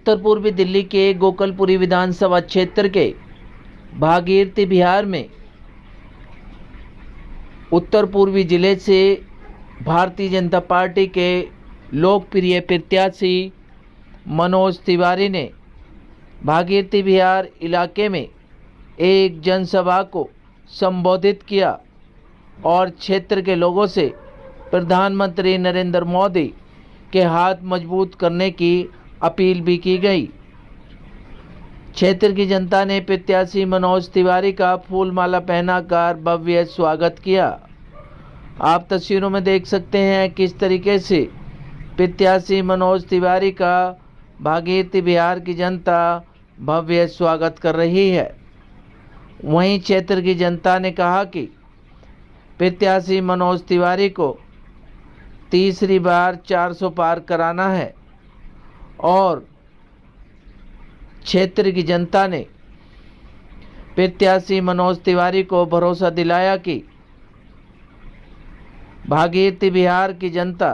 उत्तर पूर्वी दिल्ली के गोकलपुरी विधानसभा क्षेत्र के भागीरथी बिहार में उत्तर पूर्वी जिले से भारतीय जनता पार्टी के लोकप्रिय प्रत्याशी मनोज तिवारी ने भागीरथी बिहार इलाके में एक जनसभा को संबोधित किया और क्षेत्र के लोगों से प्रधानमंत्री नरेंद्र मोदी के हाथ मजबूत करने की अपील भी की गई। क्षेत्र की जनता ने प्रत्याशी मनोज तिवारी का फूलमाला पहनाकर भव्य स्वागत किया। आप तस्वीरों में देख सकते हैं किस तरीके से प्रत्याशी मनोज तिवारी का भागीरथी बिहार की जनता भव्य स्वागत कर रही है। वहीं क्षेत्र की जनता ने कहा कि प्रत्याशी मनोज तिवारी को तीसरी बार 400 पार कराना है और क्षेत्र की जनता ने प्रत्याशी मनोज तिवारी को भरोसा दिलाया कि भागीरथी बिहार की जनता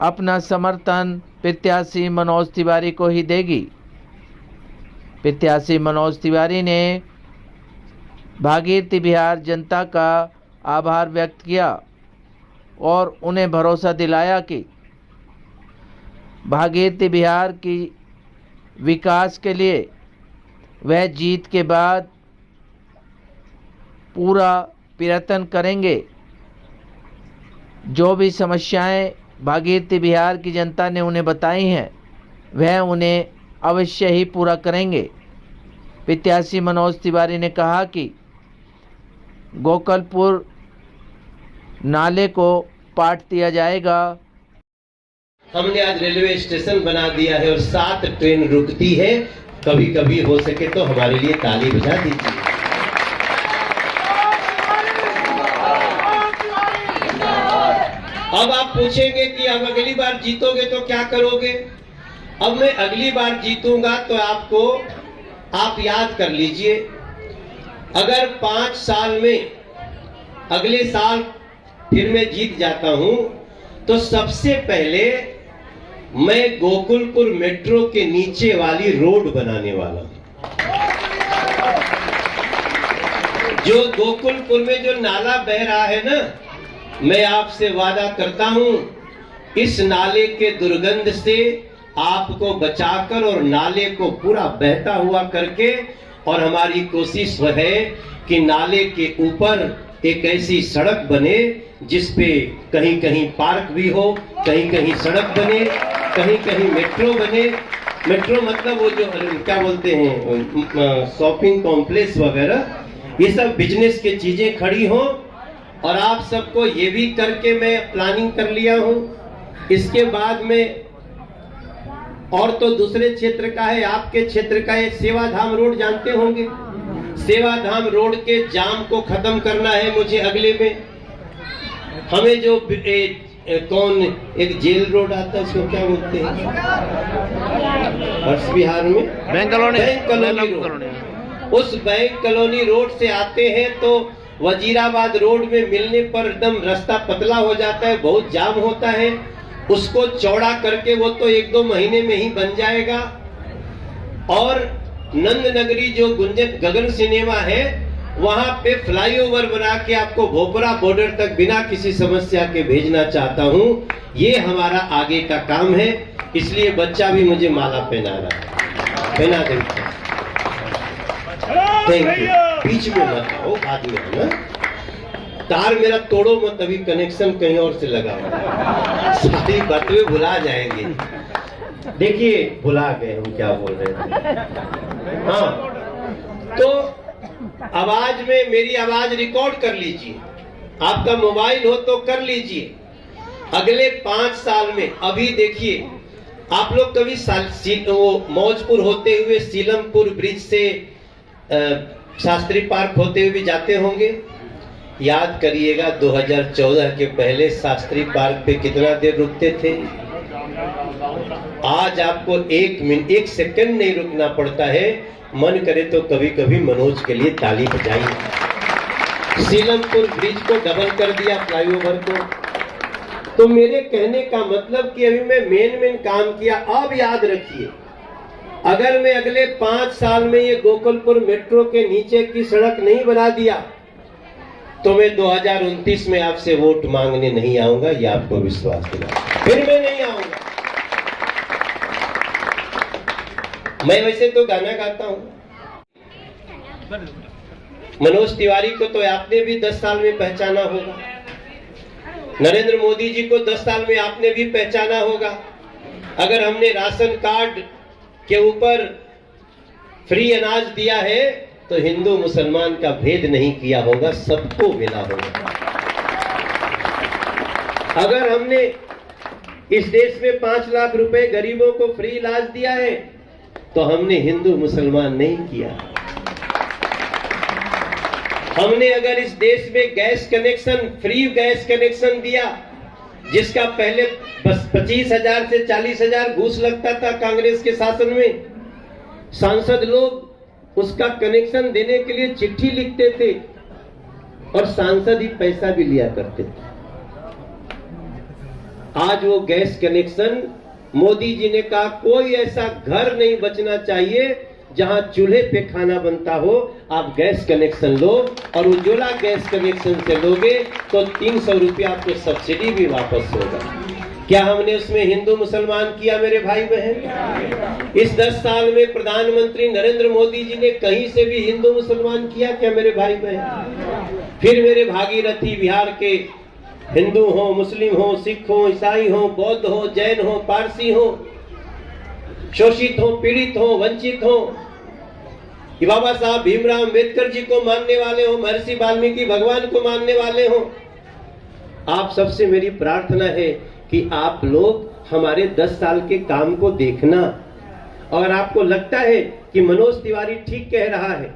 अपना समर्थन प्रत्याशी मनोज तिवारी को ही देगी। प्रत्याशी मनोज तिवारी ने भागीरथी बिहार जनता का आभार व्यक्त किया और उन्हें भरोसा दिलाया कि भागीरथी बिहार की विकास के लिए वह जीत के बाद पूरा प्रयत्न करेंगे। जो भी समस्याएं भागीरथी बिहार की जनता ने उन्हें बताई हैं वह उन्हें अवश्य ही पूरा करेंगे। प्रत्याशी मनोज तिवारी ने कहा कि गोकलपुर नाले को पाट दिया जाएगा। हमने आज रेलवे स्टेशन बना दिया है और 7 ट्रेन रुकती है। कभी कभी हो सके तो हमारे लिए ताली बजा दीजिए। अब आप पूछेंगे कि अब अगली बार जीतोगे तो क्या करोगे। अब मैं अगली बार जीतूंगा तो आप याद कर लीजिए, अगर 5 साल में अगले साल फिर मैं जीत जाता हूं तो सबसे पहले मैं गोकुलपुर मेट्रो के नीचे वाली रोड बनाने वाला हूं। जो गोकुलपुर में जो नाला बह रहा है ना, मैं आपसे वादा करता हूं इस नाले के दुर्गंध से आपको बचाकर और नाले को पूरा बहता हुआ करके, और हमारी कोशिश वह है कि नाले के ऊपर एक ऐसी सड़क बने जिसपे कहीं कहीं पार्क भी हो, कहीं कहीं सड़क बने, कहीं कहीं मेट्रो बने। मेट्रो मतलब वो जो क्या बोलते हैं शॉपिंग कॉम्प्लेक्स वगैरह, ये सब बिजनेस की चीजें खड़ी हो। और आप सबको ये भी करके मैं प्लानिंग कर लिया हूं। इसके बाद में और तो दूसरे क्षेत्र का है, आपके क्षेत्र का है सेवाधाम रोड, जानते होंगे। सेवाधाम रोड के जाम को खत्म करना है मुझे अगले में। हमें जो कौन एक जेल रोड आता है उसको क्या बोलते हैं हर्ष बिहार में, बैंक कॉलोनी रोड। उस बैंक कॉलोनी रोड से आते हैं तो वजीराबाद रोड में मिलने पर एकदम रास्ता पतला हो जाता है, बहुत जाम होता है। उसको चौड़ा करके वो तो 1-2 महीने में ही बन जाएगा। और नंद नगरी जो गगन सिनेमा है वहां पे फ्लाईओवर बना के आपको भोपरा बॉर्डर तक बिना किसी समस्या के भेजना चाहता हूं। ये हमारा आगे का काम है, इसलिए बच्चा भी मुझे माला पहना रहा है। पहना दे, थैंक यू। बीच में मत आओ, बाद में है ना। तार मेरा तोड़ो मत, अभी कनेक्शन कहीं और से लगा हुआ, सारी बातें भुला जाएंगे। देखिए भुला गए हम क्या बोल रहे थे। हाँ, तो आवाज में मेरी आवाज रिकॉर्ड कर लीजिए, आपका मोबाइल हो तो कर लीजिए। अगले 5 साल में, अभी देखिए आप लोग कभी वो मौजपुर होते हुए सीलमपुर ब्रिज से शास्त्री पार्क होते हुए भी जाते होंगे। याद करिएगा 2014 के पहले शास्त्री पार्क पे कितना देर रुकते थे। आज आपको 1 सेकंड नहीं रुकना पड़ता है। मन करे तो कभी कभी मनोज के लिए ताली बजाइए। सीलमपुर ब्रिज को डबल कर दिया, फ्लाईओवर को। तो मेरे कहने का मतलब कि अभी मैं मेन काम किया। अब याद रखिए अगर मैं अगले 5 साल में ये गोकुलपुर मेट्रो के नीचे की सड़क नहीं बना दिया तो मैं 2029 में आपसे वोट मांगने नहीं आऊंगा, ये आपको विश्वास दिला। फिर मैं नहीं आऊंगा। मैं वैसे तो गाना गाता हूं। मनोज तिवारी को तो आपने भी 10 साल में पहचाना होगा, नरेंद्र मोदी जी को 10 साल में आपने भी पहचाना होगा। अगर हमने राशन कार्ड के ऊपर फ्री अनाज दिया है तो हिंदू मुसलमान का भेद नहीं किया होगा, सबको मिला होगा। अगर हमने इस देश में 5 लाख रुपए गरीबों को फ्री इलाज दिया है तो हमने हिंदू मुसलमान नहीं किया। हमने अगर इस देश में gas connection, free gas connection दिया, जिसका पहले बस 25,000 से 40,000 घूस लगता था कांग्रेस के शासन में, सांसद लोग उसका कनेक्शन देने के लिए चिट्ठी लिखते थे और सांसद ही पैसा भी लिया करते थे। आज वो गैस कनेक्शन, मोदी जी ने कहा कोई ऐसा घर नहीं बचना चाहिए जहां चूल्हे पे खाना बनता हो, आप गैस कनेक्शन लो और उज्ज्वला गैस कनेक्शन से लोगे तो 300 रुपया आपको सब्सिडी भी वापस होगा। क्या हमने उसमें हिंदू मुसलमान किया मेरे भाई बहन? इस 10 साल में प्रधानमंत्री नरेंद्र मोदी जी ने कहीं से भी हिंदू मुसलमान किया क्या मेरे भाई बहन? फिर मेरे भागीरथी बिहार के हिंदू हो, मुस्लिम हो, सिख हो, ईसाई हो, बौद्ध हो, जैन हो, पारसी हो, शोषित हो, पीड़ित हो, वंचित हो, बाबा साहब भीमराव अंबेडकर जी को मानने वाले हो, महर्षि वाल्मीकि भगवान को मानने वाले हो, आप सबसे मेरी प्रार्थना है कि आप लोग हमारे 10 साल के काम को देखना। और आपको लगता है कि मनोज तिवारी ठीक कह रहा है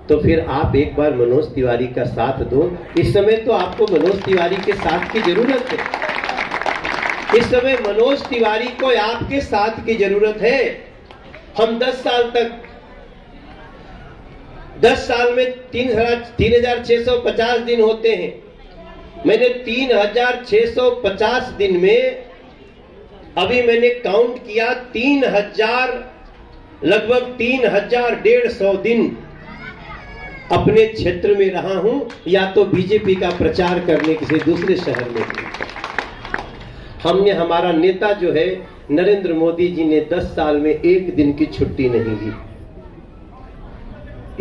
तो फिर आप एक बार मनोज तिवारी का साथ दो। इस समय तो आपको मनोज तिवारी के साथ की जरूरत है। इस समय मनोज तिवारी को आपके साथ की जरूरत है। हम 10 साल तक, 10 साल में 3,650 दिन होते हैं। मैंने 3,650 दिन में, अभी मैंने काउंट किया, 3,000, लगभग 3,150 दिन अपने क्षेत्र में रहा हूं, या तो बीजेपी का प्रचार करने किसी दूसरे शहर में। हमने, हमारा नेता जो है नरेंद्र मोदी जी ने 10 साल में एक दिन की छुट्टी नहीं ली।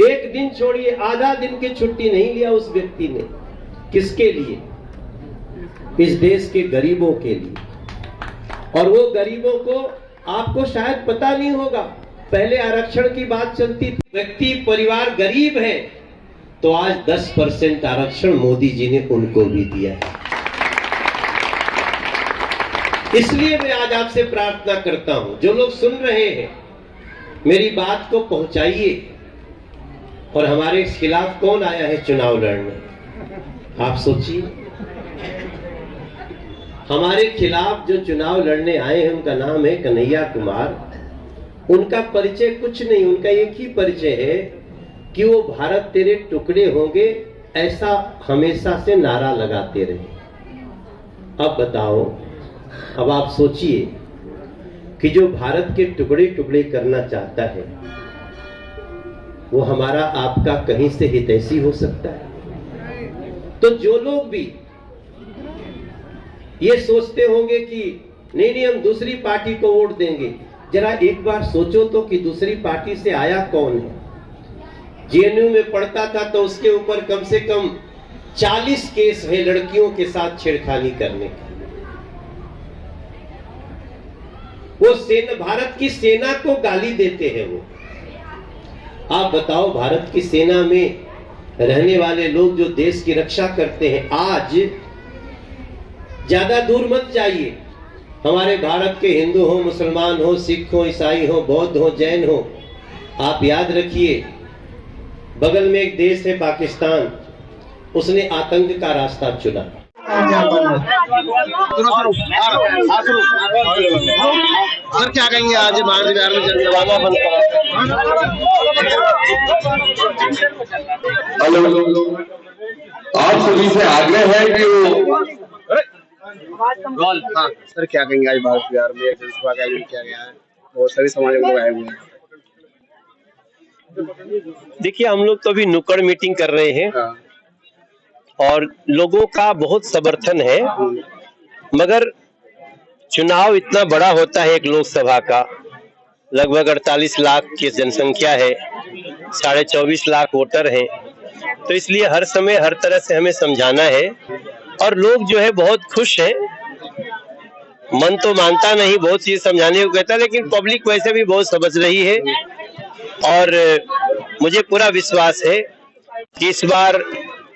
एक दिन छोड़िए, आधा दिन की छुट्टी नहीं लिया उस व्यक्ति ने। किसके लिए? इस देश के गरीबों के लिए। और वो गरीबों को, आपको शायद पता नहीं होगा, पहले आरक्षण की बात चलती थी, व्यक्ति परिवार गरीब है तो आज 10% आरक्षण मोदी जी ने उनको भी दिया है। इसलिए मैं आज आपसे प्रार्थना करता हूं, जो लोग सुन रहे हैं मेरी बात को पहुंचाइए। और हमारे खिलाफ कौन आया है चुनाव लड़ने? आप सोचिए, हमारे खिलाफ जो चुनाव लड़ने आए हैं उनका नाम है कन्हैया कुमार। उनका परिचय कुछ नहीं, उनका एक ही परिचय है कि वो भारत तेरे टुकड़े होंगे ऐसा हमेशा से नारा लगाते रहे। अब बताओ, अब आप सोचिए कि जो भारत के टुकड़े टुकड़े करना चाहता है वो हमारा आपका कहीं से हितैषी हो सकता है? तो जो लोग भी ये सोचते होंगे कि नहीं नहीं हम दूसरी पार्टी को वोट देंगे, जरा एक बार सोचो तो कि दूसरी पार्टी से आया कौन है। जेएनयू में पढ़ता था तो उसके ऊपर कम से कम 40 केस है लड़कियों के साथ छेड़खानी करने के। वो सेना, भारत की सेना को गाली देते हैं वो। आप बताओ, भारत की सेना में रहने वाले लोग जो देश की रक्षा करते हैं, आज ज्यादा दूर मत जाइए, हमारे भारत के हिंदू हो, मुसलमान हो, सिख हो, ईसाई हो, बौद्ध हो, जैन हो, आप याद रखिए बगल में एक देश है पाकिस्तान, उसने आतंक का रास्ता चुना। और क्या कहेंगे आज भारत बिहार में जनसभा बंद हेलो, आप सभी से आग्रह है कि वो हाँ सर, क्या कहेंगे आज भारत बिहार में जनसभा का आयोजन किया गया है? और सभी समाज के लोग आए हुए हैं। देखिए, हम लोग तो अभी नुक्कड़ मीटिंग कर रहे हैं हाँ। और लोगों का बहुत समर्थन है, मगर चुनाव इतना बड़ा होता है, एक लोकसभा का लगभग 48 लाख की जनसंख्या है, 24.5 लाख वोटर हैं, तो इसलिए हर समय हर तरह से हमें समझाना है और लोग जो है बहुत खुश हैं। मन तो मानता नहीं, बहुत चीज समझाने को कहता है, लेकिन पब्लिक वैसे भी बहुत समझ रही है और मुझे पूरा विश्वास है कि इस बार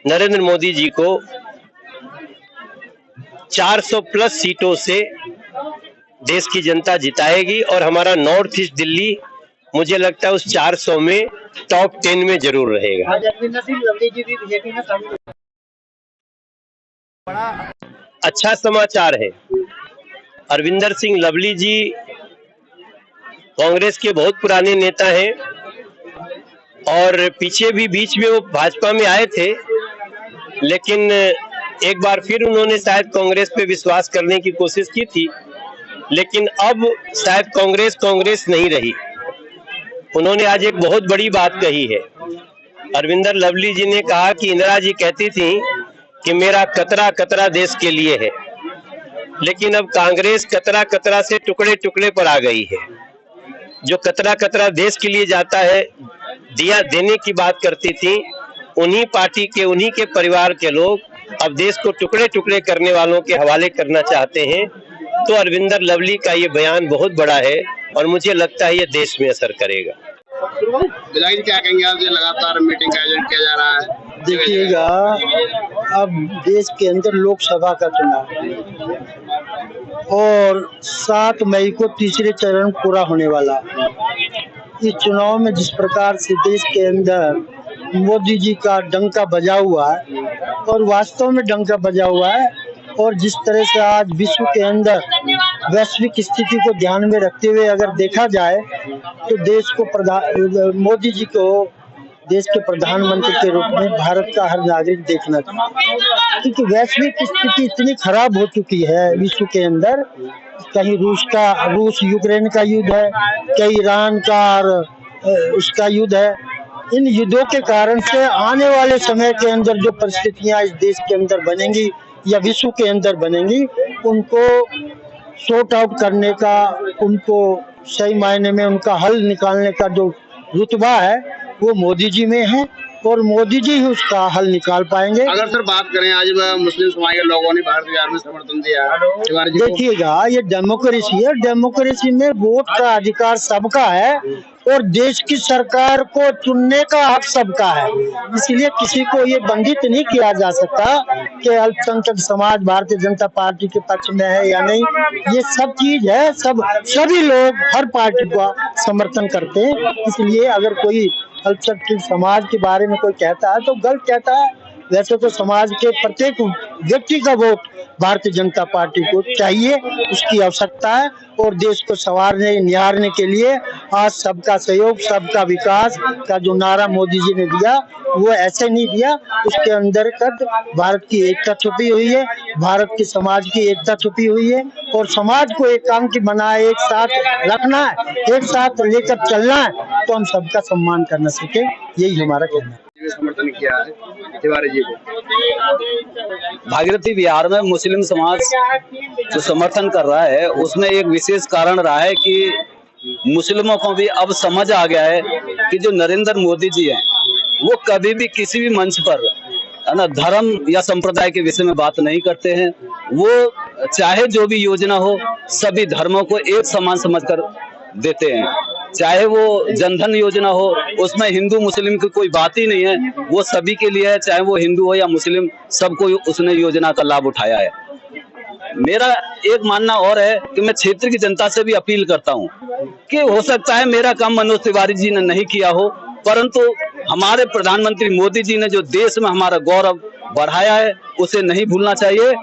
नरेंद्र मोदी जी को 400 प्लस सीटों से देश की जनता जिताएगी और हमारा नॉर्थ ईस्ट दिल्ली मुझे लगता है उस 400 में टॉप 10 में जरूर रहेगा। अच्छा समाचार है, अरविंदर सिंह लवली जी कांग्रेस के बहुत पुराने नेता हैं और पीछे भी बीच में वो भाजपा में आए थे, लेकिन एक बार फिर उन्होंने शायद कांग्रेस पे विश्वास करने की कोशिश की थी, लेकिन अब शायद कांग्रेस नहीं रही। उन्होंने आज एक बहुत बड़ी बात कही है। अरविंदर लवली जी ने कहा कि इंदिरा जी कहती थी कि मेरा कतरा कतरा देश के लिए है, लेकिन अब कांग्रेस कतरा कतरा से टुकड़े टुकड़े पर आ गई है। जो कतरा कतरा देश के लिए जाता है, दिया देने की बात करती थी, उन्हीं पार्टी के उन्हीं के परिवार के लोग अब देश को टुकड़े टुकड़े करने वालों के हवाले करना चाहते हैं। तो अरविंदर लवली का ये बयान बहुत बड़ा है और मुझे लगता है ये देश में असर करेगा। विधायक जी क्या कहेंगे, आज लगातार मीटिंग का आयोजन किया जा रहा है? देखिएगा, अब देश के अंदर लोकसभा का चुनाव और 7 मई को तीसरे चरण पूरा होने वाला है। इस चुनाव में जिस प्रकार से देश के अंदर मोदी जी का डंका बजा हुआ है और वास्तव में डंका बजा हुआ है, और जिस तरह से आज विश्व के अंदर वैश्विक स्थिति को ध्यान में रखते हुए अगर देखा जाए तो देश को मोदी जी को देश के प्रधानमंत्री के रूप में भारत का हर नागरिक देखना चाहिए, क्योंकि वैश्विक स्थिति इतनी खराब हो चुकी है विश्व के अंदर। कहीं रूस यूक्रेन का युद्ध है, कहीं ईरान का और उसका युद्ध है। इन युद्धों के कारण से आने वाले समय के अंदर जो परिस्थितियां इस देश के अंदर बनेंगी या विश्व के अंदर बनेंगी, उनको सॉर्ट आउट करने का, उनको सही मायने में उनका हल निकालने का जो रुतबा है वो मोदी जी में है और मोदी जी ही उसका हल निकाल पाएंगे। अगर सर बात करें, आज मुस्लिम समाज के लोगों ने भारत बिहार में समर्थन दिया। देखिएगा, ये डेमोक्रेसी है, डेमोक्रेसी में वोट का अधिकार सबका है और देश की सरकार को चुनने का हक सबका है। इसलिए किसी को ये बंधित नहीं किया जा सकता कि अल्पसंख्यक समाज भारतीय जनता पार्टी के पक्ष में है या नहीं। ये सब चीज है, सभी लोग हर पार्टी का समर्थन करते हैं। इसलिए अगर कोई अल्पसंख्यक समाज के बारे में कोई कहता है तो गलत कहता है। वैसे तो समाज के प्रत्येक व्यक्ति का वोट भारतीय जनता पार्टी को चाहिए, उसकी आवश्यकता है और देश को संवारने निहारने के लिए आज सबका सहयोग सबका विकास का जो नारा मोदी जी ने दिया वो ऐसे नहीं दिया। उसके अंदर भारत की एकता छुपी हुई है, भारत के समाज की एकता छुपी हुई है और समाज को एकांकी बनाए, एक साथ रखना है, एक साथ लेकर चलना है, तो हम सबका सम्मान करना सीखे। यही हमारा कहना है। समर्थन किया है तिवारी जी को। भागीरथी बिहार में मुस्लिम समाज जो समर्थन कर रहा है उसमें एक विशेष कारण रहा है कि मुस्लिमों को भी अब समझ आ गया है कि जो नरेंद्र मोदी जी हैं वो कभी भी किसी भी मंच पर है ना धर्म या संप्रदाय के विषय में बात नहीं करते हैं। वो चाहे जो भी योजना हो सभी धर्मों को एक समान समझकर देते हैं। चाहे वो जनधन योजना हो, उसमें हिंदू मुस्लिम की कोई बात ही नहीं है, वो सभी के लिए है, चाहे वो हिंदू हो या मुस्लिम, सबको उसने योजना का लाभ उठाया है। मेरा एक मानना और है कि मैं क्षेत्र की जनता से भी अपील करता हूं कि हो सकता है मेरा काम मनोज तिवारी जी ने नहीं किया हो, परंतु हमारे प्रधानमंत्री मोदी जी ने जो देश में हमारा गौरव बढ़ाया है उसे नहीं भूलना चाहिए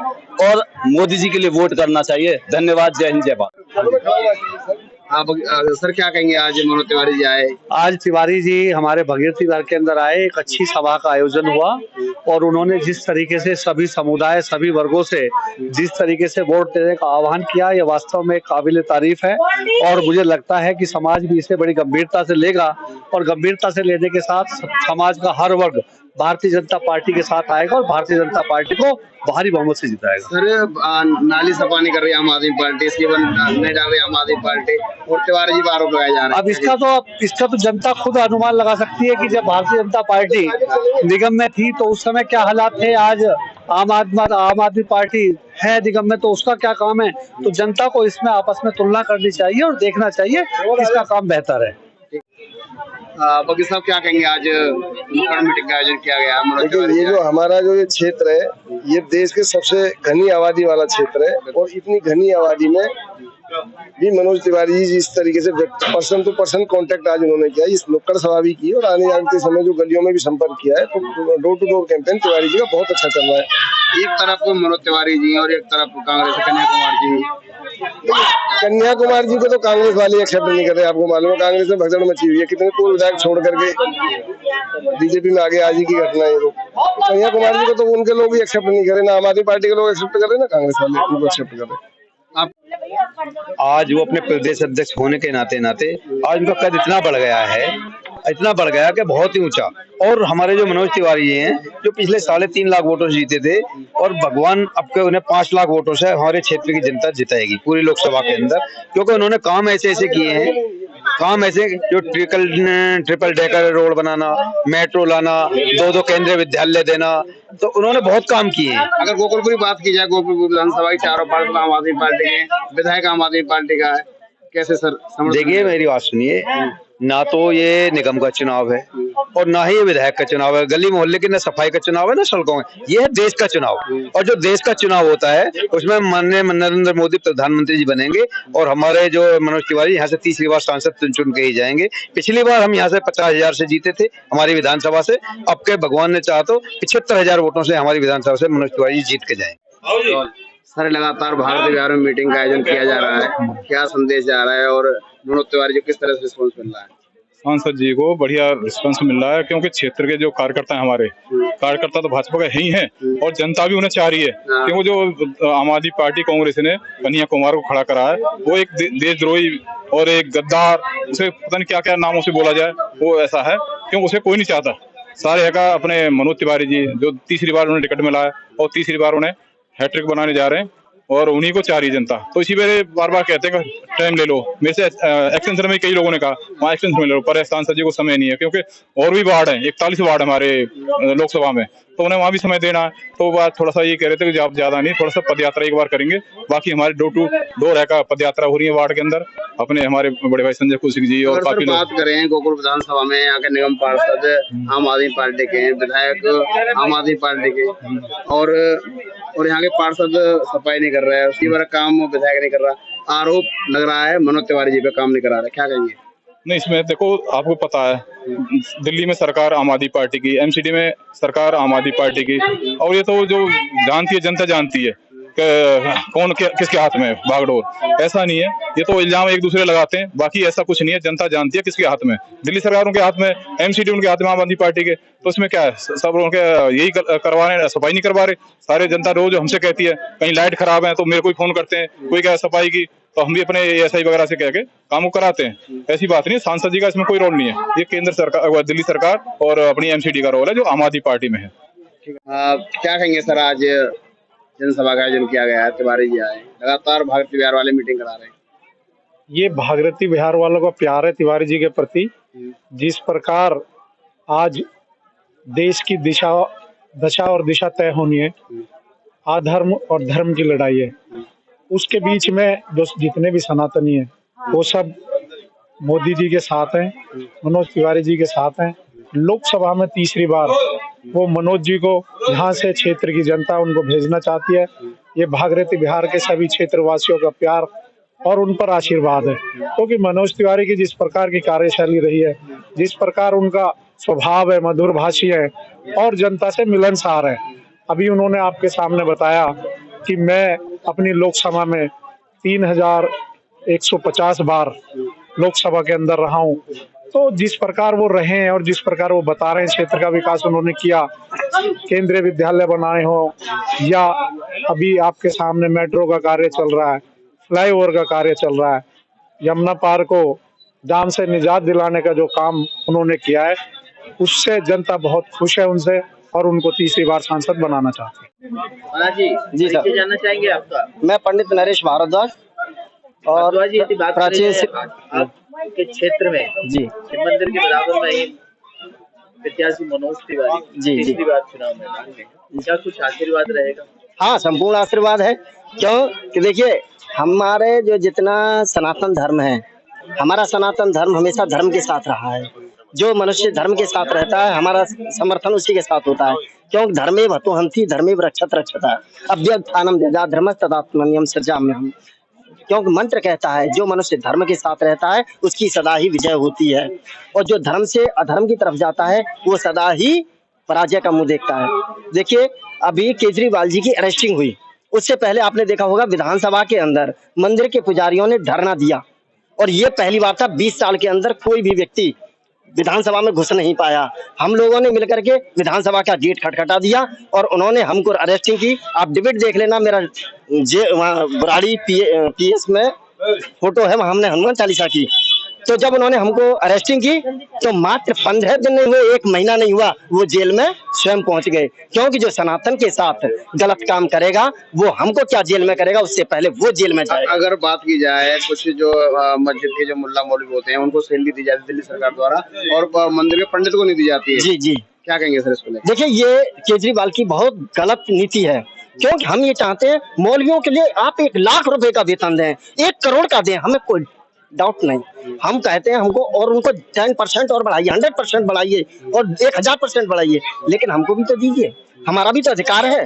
और मोदी जी के लिए वोट करना चाहिए। धन्यवाद। जय हिंद, जय भारत। आप सर क्या कहेंगे, आज मनोज तिवारी जी आए? आज तिवारी जी हमारे भगीरथी नगर के अंदर आए, एक अच्छी सभा का आयोजन हुआ और उन्होंने जिस तरीके से सभी समुदाय सभी वर्गों से जिस तरीके से वोट देने का आह्वान किया, ये वास्तव में काबिल तारीफ है और मुझे लगता है कि समाज भी इसे बड़ी गंभीरता से लेगा और गंभीरता से लेने के साथ समाज का हर वर्ग भारतीय जनता पार्टी के साथ आएगा और भारतीय जनता पार्टी को भारी बहुमत से जिताएगा। सर नाली सफा नहीं कर रही आम आदमी पार्टी, इसके वन नहीं डाल रही आम आदमी पार्टी और तिवारी जी पर आरोप लगाए जा रहे हैं। अब इसका तो जनता खुद अनुमान लगा सकती है कि जब भारतीय जनता पार्टी निगम में थी तो उस समय क्या हालात थे, आज आम आदमी पार्टी है निगम में तो उसका क्या काम है। तो जनता को इसमें आपस में तुलना करनी चाहिए और देखना चाहिए किसका काम बेहतर है। बाकी साहब क्या कहेंगे, आज मीटिंग का आयोजन किया गया? देखिए, ये जो हमारा जो ये क्षेत्र है ये देश के सबसे घनी आबादी वाला क्षेत्र है और इतनी घनी आबादी में भी मनोज तिवारी जी इस तरीके से पर्सन टू पर्सन कांटेक्ट आज उन्होंने किया, इस नुक्कड़ सभा भी की और आने जाने समय जो गलियों में भी संपर्क किया है, तो door to door campaign Tiwari ji का बहुत अच्छा चल रहा है। एक तरफ मनोज तिवारी जी और एक तरफ कांग्रेस कन्याकुमार जी को तो कांग्रेस वाले एक्सेप्ट नहीं कर रहे। आपको मालूम है कांग्रेस में भगदड़ मची हुई है, कितने पूर्व विधायक छोड़ करके बीजेपी में आगे आज ही की घटना है। तो कन्याकुमार जी को तो उनके लोग भी एक्सेप्ट नहीं कर रहे, ना आम आदमी पार्टी के लोग एक्सेप्ट कर रहे, ना कांग्रेस वाले उनको एक्सेप्ट कर रहे। आज वो अपने प्रदेश अध्यक्ष होने के नाते आज उनका कद इतना बढ़ गया कि बहुत ही ऊंचा। और हमारे जो मनोज तिवारी जी हैं जो पिछले 3.5 लाख वोटों से जीते थे और भगवान अब के उन्हें 5 लाख वोटों से हमारे क्षेत्र की जनता जिताएगी पूरी लोकसभा के अंदर, क्योंकि उन्होंने काम ऐसे किए हैं, काम ऐसे जो ट्रिपल डेकर रोड बनाना, मेट्रो लाना, 2 केंद्रीय विद्यालय देना, तो उन्होंने बहुत काम किए हैं। अगर गोकुलपुर की बात की जाए, गोकुलपुर विधानसभा की चारों पार्षद आम आदमी पार्टी के, विधायक आम आदमी पार्टी का है, कैसे सर? देखिए मेरी बात सुनिए, ना तो ये निगम का चुनाव है और ना ही ये विधायक का चुनाव है, गली मोहल्ले की ना सफाई का चुनाव है ना सड़कों में, ये है देश का चुनाव। और जो देश का चुनाव होता है उसमें माननीय नरेंद्र मोदी प्रधानमंत्री जी बनेंगे और हमारे जो मनोज तिवारी यहाँ से तीसरी बार सांसद चुन के ही जाएंगे। पिछली बार हम यहाँ से 50,000 से जीते थे हमारी विधानसभा से, अब के भगवान ने चाहा तो 75,000 वोटों से हमारी विधानसभा से मनोज तिवारी जी जीत के जाएंगे। सर लगातार भारतीय बिहार में मीटिंग का आयोजन किया जा रहा है, क्या संदेश जा रहा है और मनोज तिवारी जी किस तरह से रिस्पॉन्स मिल रहा है? सांसद जी को बढ़िया रिस्पॉन्स मिल रहा है, क्योंकि क्षेत्र के जो कार्यकर्ता हैं हमारे कार्यकर्ता तो भाजपा के ही हैं और जनता भी उन्हें चाह रही है कि वो जो आम आदमी पार्टी कांग्रेस ने कन्याकुमार को खड़ा करा है वो एक देशद्रोही और एक गद्दार, उसे पता नहीं क्या क्या नामों से बोला जाए, वो ऐसा है क्यों उसे कोई नहीं चाहता। सारे है का अपने मनोज तिवारी जी जो तीसरी बार उन्हें टिकट मिला है और तीसरी बार उन्हें हैट्रिक बनाने जा रहे हैं और उन्हीं को चाह रही जनता। तो इसी वजह बार बार कहते हैं कि टाइम ले लो, मेरे से एक्सटेंशन में कई लोगों ने कहा वहाँ एक्सटेंशन में ले लो, पर सांसद जी को समय नहीं है क्योंकि और भी वार्ड हैं, 41 वार्ड हमारे लोकसभा में, तो उन्हें वहाँ भी समय देना है। तो बात थोड़ा सा ये कह रहे थे कि ज्यादा नहीं, थोड़ा सा पद यात्रा एक बार करेंगे, बाकी हमारे डोर टू डोर है का पद यात्रा हो रही है वार्ड के अंदर, अपने हमारे बड़े भाई संजय कुल सिंह जी और काफी लोग। बात करें गोकुल विधानसभा में यहाँ के निगम पार्षद आम आदमी पार्टी के, विधायक आम आदमी पार्टी के और यहाँ के पार्षद सफाई नहीं कर रहे हैं, उसकी बार काम विधायक नहीं कर रहा, आरोप लग रहा है मनोज तिवारी जी पे काम नहीं करा रहे, क्या कहेंगे? नहीं, इसमें देखो आपको पता है दिल्ली में सरकार आम आदमी पार्टी की, एमसीडी में सरकार आम आदमी पार्टी की, और ये तो जो जानती है जनता जानती है कौन किसके हाथ में है बागडोर, ऐसा नहीं है, ये तो इल्जाम एक दूसरे लगाते हैं, बाकी ऐसा कुछ नहीं है, जनता जानती है किसके हाथ में, दिल्ली सरकार उनके हाथ में, एमसीडी उनके हाथ में आम आदमी पार्टी के, तो इसमें क्या है, सब उनके यही करवा रहे, सफाई नहीं करवा रहे, सारे जनता रोज हमसे कहती है कहीं लाइट खराब है तो मेरे को फोन करते हैं, कोई क्या सफाई की, तो हम भी अपने एसआई वगैरह से कह के काम कराते हैं, ऐसी बात नहीं। सांसद जी का इसमें कोई रोल नहीं है, ये केंद्र सरकार दिल्ली सरकार और अपनी एमसीडी का रोल है जो आम आदमी पार्टी में है। क्या कहेंगे सर, आज जनसभा का आयोजन किया गया है, तिवारी जी आए, लगातार भागीरथी बिहार वाले मीटिंग करा रहे हैं। ये भागीरथी बिहार वालों का प्यार है तिवारी जी के प्रति, जिस प्रकार आज देश की दशा और दिशा तय होनी है, अधर्म और धर्म की लड़ाई है, उसके बीच में जो जितने भी सनातनी हैं वो सब मोदी जी के साथ हैं, मनोज तिवारी जी के साथ हैं। लोकसभा में तीसरी बार वो मनोज जी को यहाँ से क्षेत्र की जनता उनको भेजना चाहती है। ये भागीरथी बिहार के सभी क्षेत्रवासियों का प्यार और उन पर आशीर्वाद है, क्योंकि मनोज तिवारी की जिस प्रकार की कार्यशैली रही है, जिस प्रकार उनका स्वभाव है, मधुरभाषी है और जनता से मिलनसार है। अभी उन्होंने आपके सामने बताया कि मैं अपनी लोकसभा में 3150 बार लोकसभा के अंदर रहा हूँ, तो जिस प्रकार वो रहे हैं और जिस प्रकार वो बता रहे हैं क्षेत्र का विकास उन्होंने किया, केंद्रीय विद्यालय बनाए हो या अभी आपके सामने मेट्रो का कार्य चल रहा है, फ्लाईओवर का कार्य चल रहा है, यमुना पार को जाम से निजात दिलाने का जो काम उन्होंने किया है, उससे जनता बहुत खुश है उनसे और उनको तीसरी बार सांसद बनाना चाहते हैं। जी सर, जानना चाहेंगे आपका। मैं पंडित नरेश भारद्वाज और प्राचीन आपके क्षेत्र में जी शिव मंदिर के बराबर में ही प्रत्याशी मनोज तिवारी जी तीसरी बार चुनाव मैदान में, क्या कुछ आशीर्वाद रहेगा? हाँ, संपूर्ण आशीर्वाद है। क्यों कि देखिए, हमारे जो जितना सनातन धर्म है, हमारा सनातन धर्म हमेशा धर्म के साथ रहा है। जो मनुष्य धर्म के साथ रहता है, हमारा समर्थन उसी के साथ होता है। क्योंकि धर्मेव हतोहंति धर्मेव रक्षत रक्षता अव्यक्तानम जजात धर्मस्तदात्मन्यम सृजाम्यहम्। क्योंकि मंत्र कहता है जो मनुष्य धर्म के साथ रहता है उसकी सदा ही विजय होती है, और जो धर्म से अधर्म की तरफ जाता है वो सदा ही पराजय का मुंह देखता है। देखिए, अभी केजरीवाल जी की अरेस्टिंग हुई, उससे पहले आपने देखा होगा विधानसभा के अंदर मंदिर के पुजारियों ने धरना दिया, और ये पहली बार था 20 साल के अंदर कोई भी व्यक्ति विधानसभा में घुस नहीं पाया। हम लोगों ने मिलकर के विधानसभा का गेट खटखटा दिया और उन्होंने हमको अरेस्टिंग की। आप डिबेट देख लेना, मेरा बुराड़ी पीएस में फोटो है, वहां हमने हनुमान चालीसा की। तो जब उन्होंने हमको अरेस्टिंग की तो मात्र 15 दिन नहीं हुए, 1 महीना नहीं हुआ, वो जेल में स्वयं पहुंच गए। क्योंकि जो सनातन के साथ गलत काम करेगा वो हमको क्या जेल में करेगा, उससे पहले वो जेल में जाएगा। अगर बात की जाए, कुछ जो मस्जिद के जो मुल्ला मौलवी होते हैं उनको सैलरी दी जाती है दिल्ली सरकार द्वारा, और मंदिर के पंडित को नहीं दी जाती है। जी जी, क्या कहेंगे सर इसको? देखिए, ये केजरीवाल की बहुत गलत नीति है। क्योंकि हम ये चाहते हैं मौलवियों के लिए आप 1 लाख रुपए का वेतन दें, 1 करोड़ का दें, हमें कोई डाउट नहीं। हम कहते हैं हमको और उनको 10% और बढ़ाइए, 100% बढ़ाइए और 1000% बढ़ाइए, लेकिन हमको भी तो दीजिए, हमारा भी तो अधिकार है,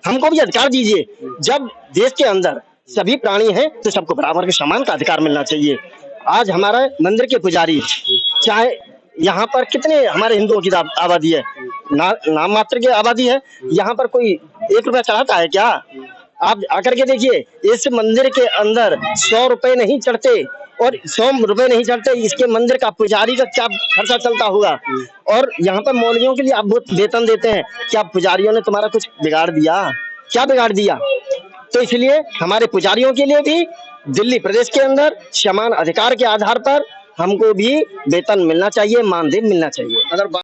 हमको भी अधिकार दीजिए। जब देश के अंदर सभी प्राणी हैं तो सबको बराबर के समान का अधिकार मिलना चाहिए। आज हमारा मंदिर के पुजारी, चाहे यहाँ पर कितने हमारे हिंदुओं की आबादी है, नाम मात्र की आबादी है, यहाँ पर कोई 1 रुपया चढ़ाता है क्या? आप आकर के देखिए, इस मंदिर के अंदर 100 रुपए नहीं चढ़ते, और 100 रुपए नहीं चढ़ते, इसके मंदिर का पुजारी का क्या खर्चा चलता होगा। और यहाँ पर मौलवियों के लिए आप बहुत वेतन देते हैं, क्या पुजारियों ने तुम्हारा कुछ बिगाड़ दिया? क्या बिगाड़ दिया? तो इसलिए हमारे पुजारियों के लिए भी दिल्ली प्रदेश के अंदर समान अधिकार के आधार पर हमको भी वेतन मिलना चाहिए, मानदेय मिलना चाहिए। अगर